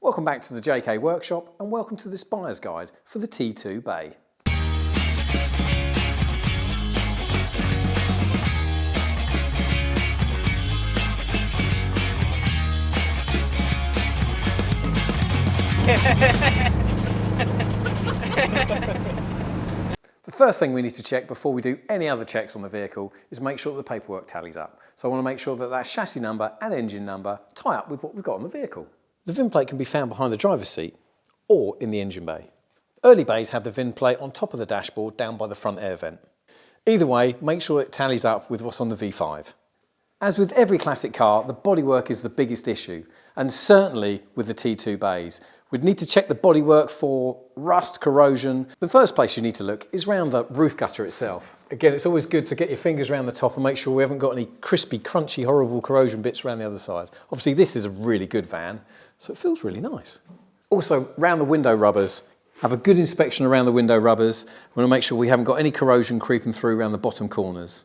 Welcome back to the JK Workshop and welcome to this buyer's guide for the T2 Bay. The first thing we need to check before we do any other checks on the vehicle is make sure that the paperwork tallies up. So I want to make sure that that chassis number and engine number tie up with what we've got on the vehicle. The VIN plate can be found behind the driver's seat or in the engine bay. Early bays have the VIN plate on top of the dashboard down by the front air vent. Either way, make sure it tallies up with what's on the V5. As with every classic car, the bodywork is the biggest issue, and certainly with the T2 bays. We'd need to check the bodywork for rust, corrosion. The first place you need to look is around the roof gutter itself. Again, it's always good to get your fingers around the top and make sure we haven't got any crispy, crunchy, horrible corrosion bits around the other side. Obviously, this is a really good van, so it feels really nice. Also, around the window rubbers, have a good inspection around the window rubbers. We want to make sure we haven't got any corrosion creeping through around the bottom corners.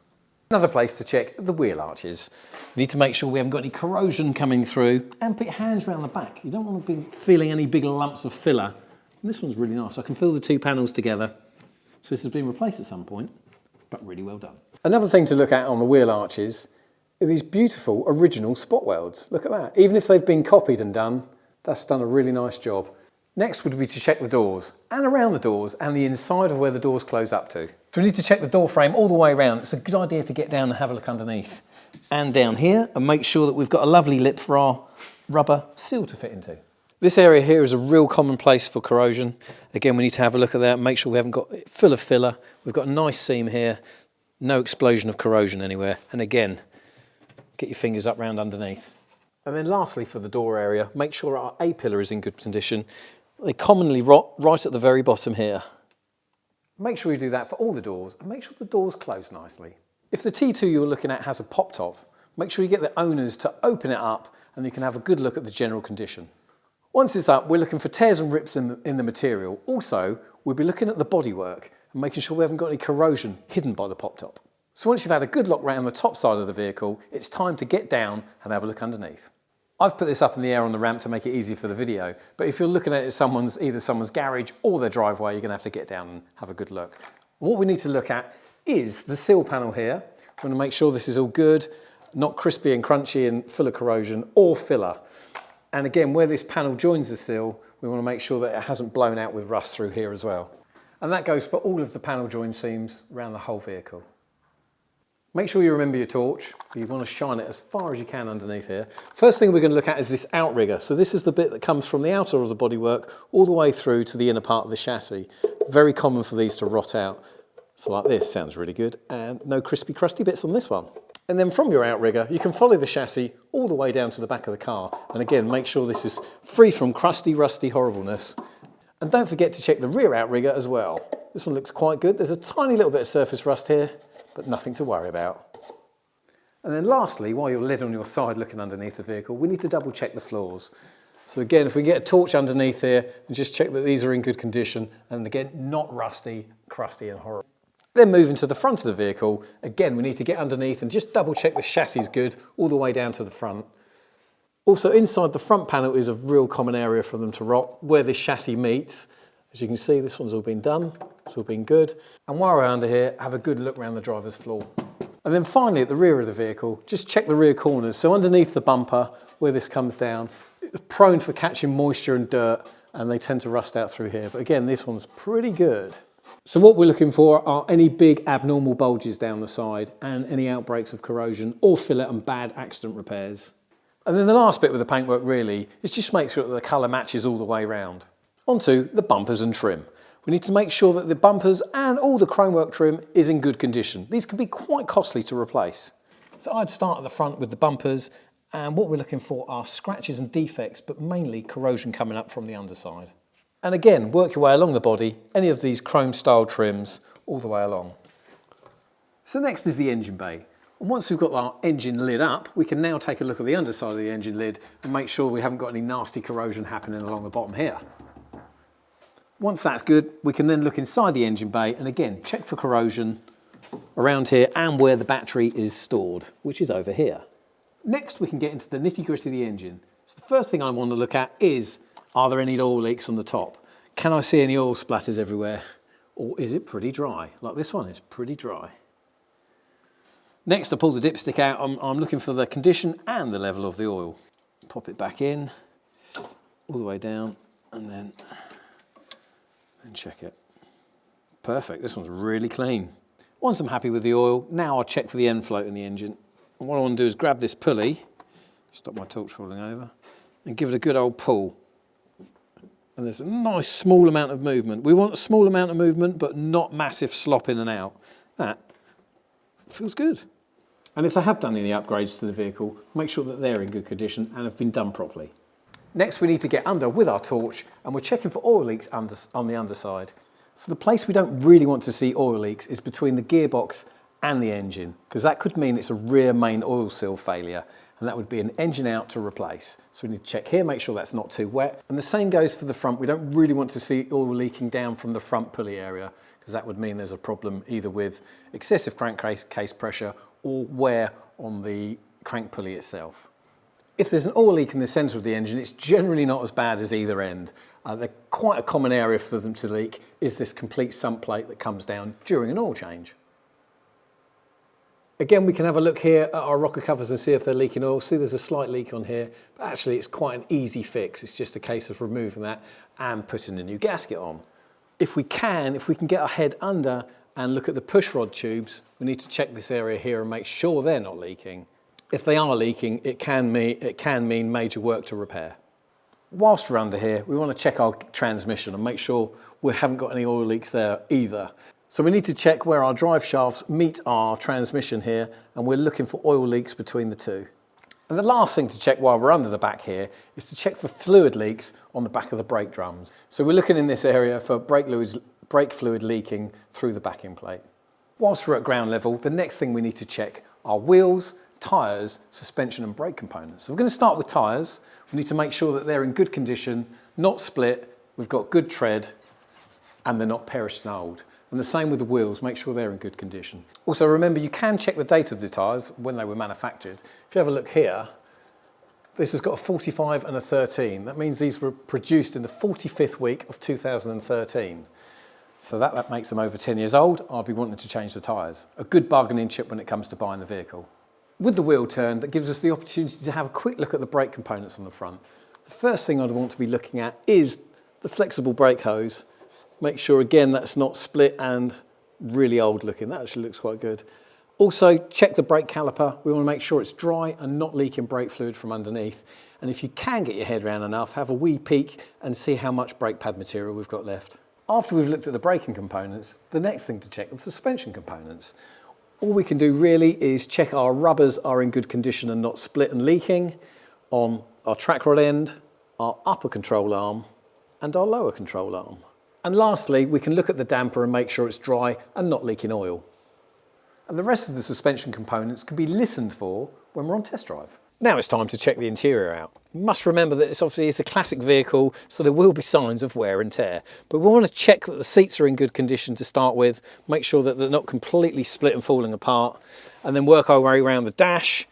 Another place to check the wheel arches. You need to make sure we haven't got any corrosion coming through, and put your hands around the back. You don't want to be feeling any big lumps of filler. And this one's really nice. I can feel the two panels together. So this has been replaced at some point, but really well done. Another thing to look at on the wheel arches are these beautiful original spot welds. Look at that. Even if they've been copied and done, that's done a really nice job. Next would be to check the doors, and around the doors, and the inside of where the doors close up to. So we need to check the door frame all the way around. It's a good idea to get down and have a look underneath. And down here, and make sure that we've got a lovely lip for our rubber seal to fit into. This area here is a real common place for corrosion. Again, we need to have a look at that and make sure we haven't got it full of filler. We've got a nice seam here, no explosion of corrosion anywhere. And again, get your fingers up round underneath. And then lastly, for the door area, make sure our A-pillar is in good condition. They commonly rot right at the very bottom here. Make sure you do that for all the doors, and make sure the doors close nicely. If the T2 you're looking at has a pop top, make sure you get the owners to open it up and you can have a good look at the general condition. Once it's up, we're looking for tears and rips in the material. Also, we'll be looking at the bodywork and making sure we haven't got any corrosion hidden by the pop top. So once you've had a good look round the top side of the vehicle, it's time to get down and have a look underneath. I've put this up in the air on the ramp to make it easy for the video, but if you're looking at it as either someone's garage or their driveway, you're going to have to get down and have a good look. What we need to look at is the sill panel here. We want to make sure this is all good, not crispy and crunchy and full of corrosion or filler. And again, where this panel joins the sill, we want to make sure that it hasn't blown out with rust through here as well. And that goes for all of the panel join seams around the whole vehicle. Make sure you remember your torch. You want to shine it as far as you can underneath here. First thing we're going to look at is this outrigger. So this is the bit that comes from the outer of the bodywork all the way through to the inner part of the chassis. Very common for these to rot out. So like this, sounds really good. And no crispy, crusty bits on this one. And then from your outrigger, you can follow the chassis all the way down to the back of the car. And again, make sure this is free from crusty, rusty horribleness. And don't forget to check the rear outrigger as well. This one looks quite good. There's a tiny little bit of surface rust here, but nothing to worry about. And then lastly, while you're led on your side looking underneath the vehicle, we need to double check the floors. So again, if we get a torch underneath here and just check that these are in good condition, and again, not rusty, crusty and horrible. Then moving to the front of the vehicle, again, we need to get underneath and just double check the chassis is good all the way down to the front. Also inside the front panel is a real common area for them to rot, where this chassis meets. As you can see, this one's all been done, it's all been good. And while we're under here, have a good look around the driver's floor. And then finally at the rear of the vehicle, just check the rear corners. So underneath the bumper, where this comes down, it's prone for catching moisture and dirt, and they tend to rust out through here. But again, this one's pretty good. So what we're looking for are any big abnormal bulges down the side and any outbreaks of corrosion or filler and bad accident repairs. And then the last bit with the paintwork really is just make sure that the colour matches all the way round. Onto the bumpers and trim. We need to make sure that the bumpers and all the chromework trim is in good condition. These can be quite costly to replace. So I'd start at the front with the bumpers, and what we're looking for are scratches and defects, but mainly corrosion coming up from the underside. And again, work your way along the body, any of these chrome style trims all the way along. So next is the engine bay. And once we've got our engine lid up, we can now take a look at the underside of the engine lid and make sure we haven't got any nasty corrosion happening along the bottom here. Once that's good, we can then look inside the engine bay and again, check for corrosion around here and where the battery is stored, which is over here. Next, we can get into the nitty-gritty of the engine. So the first thing I want to look at is Are there any oil leaks on the top? Can I see any oil splatters everywhere? Or is it pretty dry? Like this one is pretty dry. Next, I pull the dipstick out. I'm looking for the condition and the level of the oil. Pop it back in, all the way down, and then check it. Perfect, this one's really clean. Once I'm happy with the oil, now I'll check for the end float in the engine. And what I want to do is grab this pulley, stop my torch falling over, and give it a good old pull. And there's a nice small amount of movement. We want a small amount of movement, but not massive slop in and out. That feels good. And if they have done any upgrades to the vehicle, make sure that they're in good condition and have been done properly. Next, we need to get under with our torch, and we're checking for oil leaks on the underside. So the place we don't really want to see oil leaks is between the gearbox and the engine, because that could mean it's a rear main oil seal failure, and that would be an engine out to replace. So we need to check here, make sure that's not too wet. And the same goes for the front. We don't really want to see oil leaking down from the front pulley area, because that would mean there's a problem either with excessive crankcase pressure or wear on the crank pulley itself. If there's an oil leak in the centre of the engine, it's generally not as bad as either end. They're quite a common area for them to leak is this complete sump plate that comes down during an oil change. Again, we can have a look here at our rocker covers and see if they're leaking oil. See, there's a slight leak on here, but actually it's quite an easy fix. It's just a case of removing that and putting a new gasket on. If we can get our head under and look at the push rod tubes, we need to check this area here and make sure they're not leaking. If they are leaking, it can mean major work to repair. Whilst we're under here, we want to check our transmission and make sure we haven't got any oil leaks there either. So we need to check where our drive shafts meet our transmission here, and we're looking for oil leaks between the two. And the last thing to check while we're under the back here is to check for fluid leaks on the back of the brake drums. So we're looking in this area for brake fluid leaking through the backing plate. Whilst we're at ground level, the next thing we need to check are wheels, tyres, suspension and brake components. So we're going to start with tyres. We need to make sure that they're in good condition, not split, we've got good tread, and they're not perished and old. And the same with the wheels, make sure they're in good condition. Also remember, you can check the date of the tyres when they were manufactured. If you have a look here, this has got a 45 and a 13. That means these were produced in the 45th week of 2013. So that makes them over 10 years old. I'll be wanting to change the tyres. A good bargaining chip when it comes to buying the vehicle. With the wheel turn, that gives us the opportunity to have a quick look at the brake components on the front. The first thing I'd want to be looking at is the flexible brake hose. Make sure again that's not split and really old looking. That actually looks quite good. Also check the brake caliper. We want to make sure it's dry and not leaking brake fluid from underneath. And if you can get your head around enough, have a wee peek and see how much brake pad material we've got left. After we've looked at the braking components, the next thing to check are the suspension components. All we can do really is check our rubbers are in good condition and not split and leaking on our track rod end, our upper control arm and our lower control arm. And lastly, we can look at the damper and make sure it's dry and not leaking oil. And the rest of the suspension components can be listened for when we're on test drive. Now it's time to check the interior out. You must remember that this obviously is a classic vehicle, so there will be signs of wear and tear. But we want to check that the seats are in good condition to start with, make sure that they're not completely split and falling apart, and then work our way around the dash,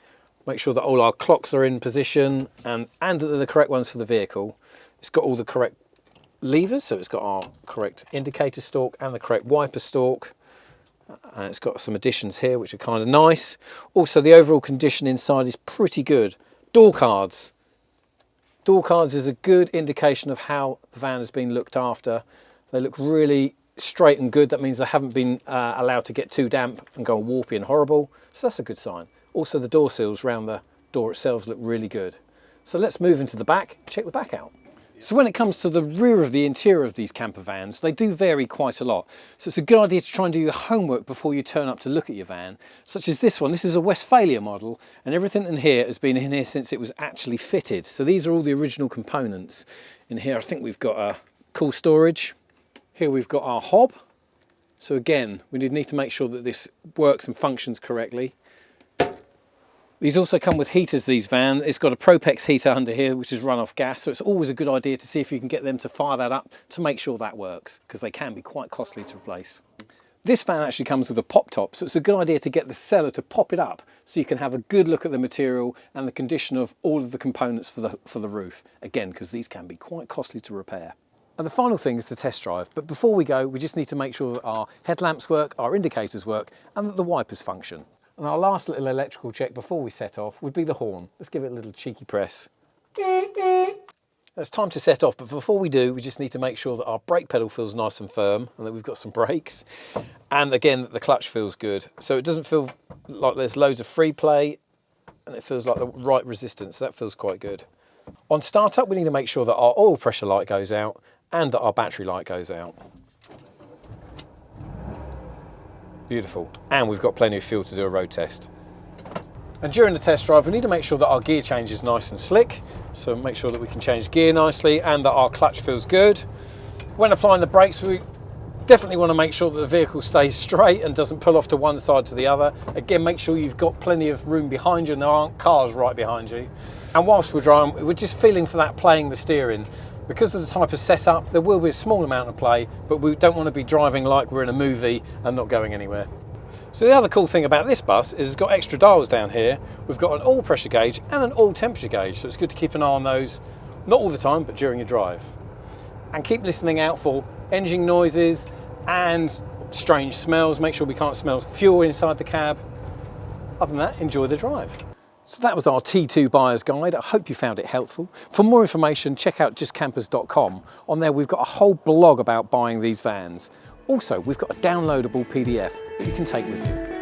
make sure that all our clocks are in position and that they're the correct ones for the vehicle. It's got all the correct levers, so it's got our correct indicator stalk and the correct wiper stalk. And it's got some additions here which are kind of nice. Also the overall condition inside is pretty good. Door cards. Door cards is a good indication of how the van has been looked after. They look really straight and good. That means they haven't been allowed to get too damp and go warpy and horrible. So that's a good sign. Also the door seals around the door itself look really good. So let's move into the back, check the back out. So when it comes to the rear of the interior of these camper vans, they do vary quite a lot. So it's a good idea to try and do your homework before you turn up to look at your van, such as this one. This is a Westphalia model, and everything in here has been in here since it was actually fitted. So these are all the original components. In here, I think we've got a cool storage. Here we've got our hob. So again, we need to make sure that this works and functions correctly. These also come with heaters, these vans. It's got a Propex heater under here, which is run off gas. So it's always a good idea to see if you can get them to fire that up to make sure that works, because they can be quite costly to replace. This van actually comes with a pop top, so it's a good idea to get the seller to pop it up so you can have a good look at the material and the condition of all of the components for the roof. Again, because these can be quite costly to repair. And the final thing is the test drive. But before we go, we just need to make sure that our headlamps work, our indicators work, and that the wipers function. And our last little electrical check before we set off would be the horn. Let's give it a little cheeky press. It's time to set off, but before we do, we just need to make sure that our brake pedal feels nice and firm and that we've got some brakes. And again, that the clutch feels good. So it doesn't feel like there's loads of free play and it feels like the right resistance. So that feels quite good. On startup, we need to make sure that our oil pressure light goes out and that our battery light goes out. Beautiful. And we've got plenty of fuel to do a road test. And during the test drive, we need to make sure that our gear change is nice and slick. So make sure that we can change gear nicely and that our clutch feels good. When applying the brakes, we definitely want to make sure that the vehicle stays straight and doesn't pull off to one side to the other. Again, make sure you've got plenty of room behind you and there aren't cars right behind you. And whilst we're driving, we're just feeling for that playing the steering. Because of the type of setup, there will be a small amount of play, but we don't want to be driving like we're in a movie and not going anywhere. So the other cool thing about this bus is it's got extra dials down here. We've got an oil pressure gauge and an oil temperature gauge, so it's good to keep an eye on those, not all the time, but during your drive. And keep listening out for engine noises and strange smells. Make sure we can't smell fuel inside the cab. Other than that, enjoy the drive. So that was our T2 buyer's guide. I hope you found it helpful. For more information, check out justkampers.com. On there, we've got a whole blog about buying these vans. Also, we've got a downloadable PDF that you can take with you.